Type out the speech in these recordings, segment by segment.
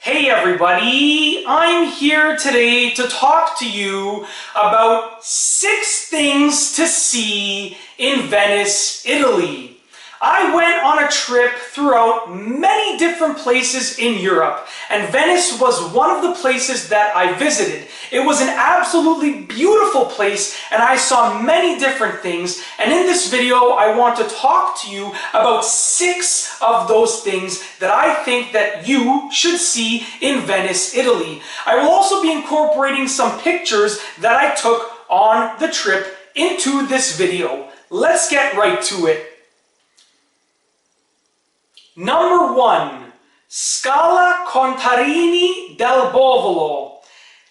Hey everybody, I'm here today to talk to you about 6 things to see in Venice, Italy. I went on a trip throughout many different places in Europe, and Venice was one of the places that I visited. It was an absolutely beautiful place, and I saw many different things, and in this video I want to talk to you about 6 of those things that I think that you should see in Venice, Italy. I will also be incorporating some pictures that I took on the trip into this video. Let's get right to it. Number 1, Scala Contarini del Bovolo.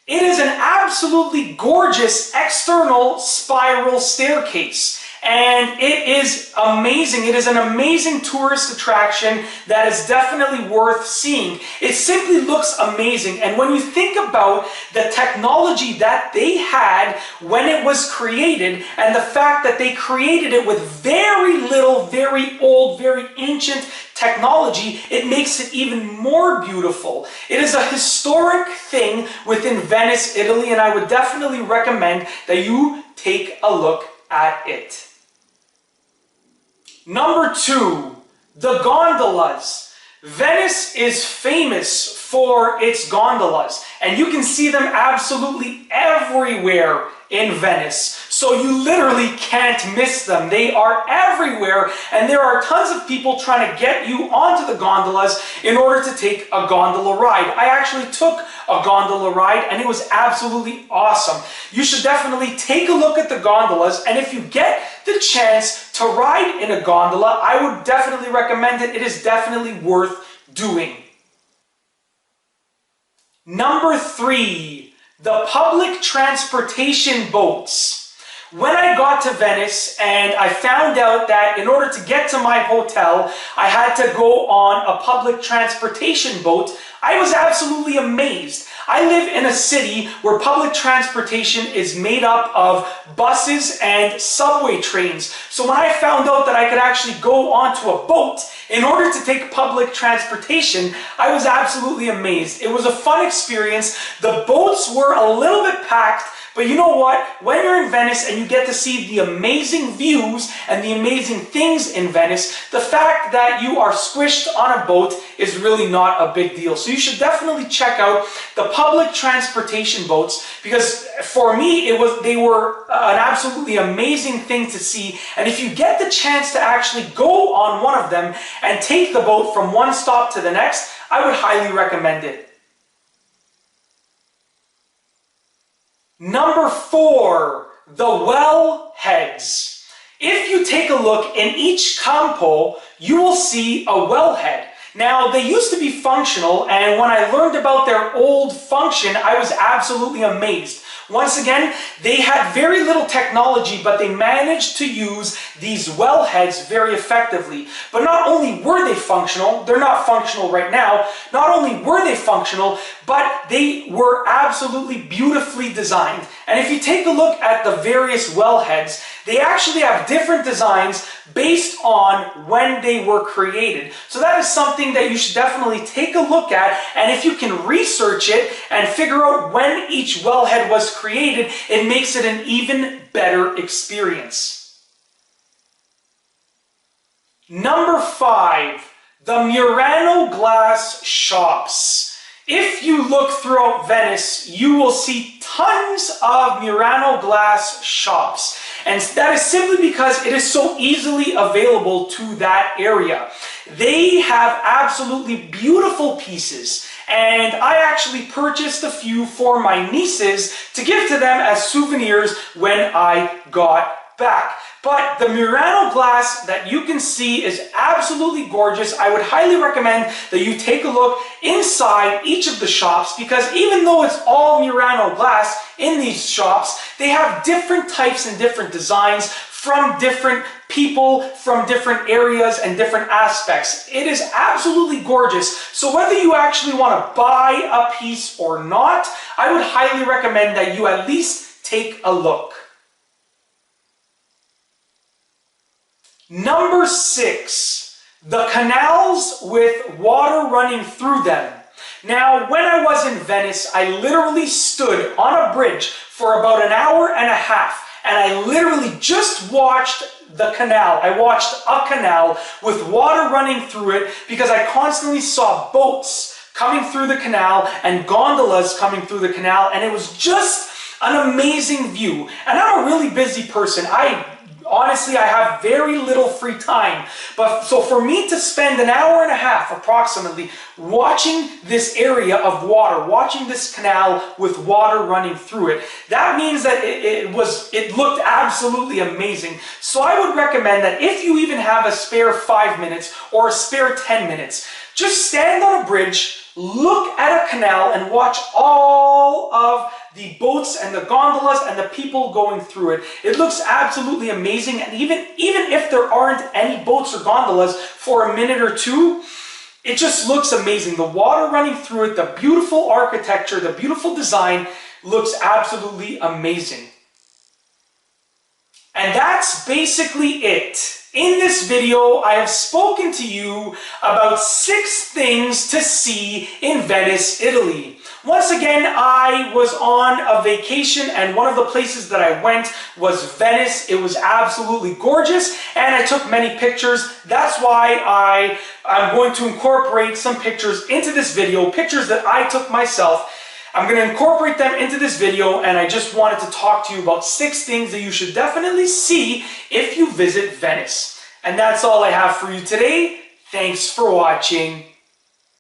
It is an absolutely gorgeous external spiral staircase, and it is amazing. It is an amazing tourist attraction that is definitely worth seeing. It simply looks amazing, and when you think about the technology that they had when it was created, and the fact that they created it with very little, very old, very ancient technology, it makes it even more beautiful. It is a historic thing within Venice, Italy, and I would definitely recommend that you take a look at it. Number 2, the gondolas. Venice is famous for its gondolas, and you can see them absolutely everywhere in Venice. So you literally can't miss them. They are everywhere, and there are tons of people trying to get you onto the gondolas in order to take a gondola ride. I actually took a gondola ride, and it was absolutely awesome. You should definitely take a look at the gondolas, and if you get the chance to ride in a gondola, I would definitely recommend it. It is definitely worth doing. Number 3, the public transportation boats. When I got to Venice and I found out that in order to get to my hotel, I had to go on a public transportation boat, I was absolutely amazed. I live in a city where public transportation is made up of buses and subway trains. So when I found out that I could actually go onto a boat in order to take public transportation, I was absolutely amazed. It was a fun experience. The boats were a little bit packed, but you know what? When you're in Venice and you get to see the amazing views and the amazing things in Venice, the fact that you are squished on a boat is really not a big deal. So you should definitely check out the public transportation boats, because for me they were an absolutely amazing thing to see. And if you get the chance to actually go on one of them and take the boat from one stop to the next, I would highly recommend it. Number 4, the Wellheads. If you take a look in each campo, you will see a wellhead. Now, they used to be functional, and when I learned about their old function, I was absolutely amazed. Once again, they had very little technology, but they managed to use these wellheads very effectively. But not only were they functional, they're not functional right now, not only were they functional, but they were absolutely beautifully designed. And if you take a look at the various wellheads, they actually have different designs based on when they were created. So that is something that you should definitely take a look at, and if you can research it and figure out when each wellhead was created, it makes it an even better experience. Number 5, the Murano glass shops. If you look throughout Venice, you will see tons of Murano glass shops. And that is simply because it is so easily available to that area. They have absolutely beautiful pieces, and I actually purchased a few for my nieces to give to them as souvenirs when I got back. But the Murano glass that you can see is absolutely gorgeous. I would highly recommend that you take a look inside each of the shops, because even though it's all Murano glass in these shops, they have different types and different designs from different people, from different areas and different aspects. It is absolutely gorgeous. So whether you actually want to buy a piece or not, I would highly recommend that you at least take a look. Number 6, the canals with water running through them. Now, when I was in Venice, I literally stood on a bridge for about an hour and a half, and I literally just watched the canal. I watched a canal with water running through it because I constantly saw boats coming through the canal and gondolas coming through the canal, and it was just an amazing view. And I'm a really busy person. Honestly, I have very little free time. But so for me to spend an hour and a half approximately watching this area of water, watching this canal with water running through it, that means that it looked absolutely amazing. So I would recommend that if you even have a spare 5 minutes or a spare 10 minutes, just stand on a bridge, look at a canal and watch all of the boats and the gondolas and the people going through it. It looks absolutely amazing, and even if there aren't any boats or gondolas for a minute or two, it just looks amazing. The water running through it, the beautiful architecture, the beautiful design looks absolutely amazing. And that's basically it. In this video, I have spoken to you about 6 things to see in Venice, Italy. Once again, I was on a vacation, and one of the places that I went was Venice. It was absolutely gorgeous, and I took many pictures. That's why I'm going to incorporate some pictures into this video, pictures that I took myself. I'm going to incorporate them into this video, and I just wanted to talk to you about 6 things that you should definitely see if you visit Venice. And that's all I have for you today. Thanks for watching.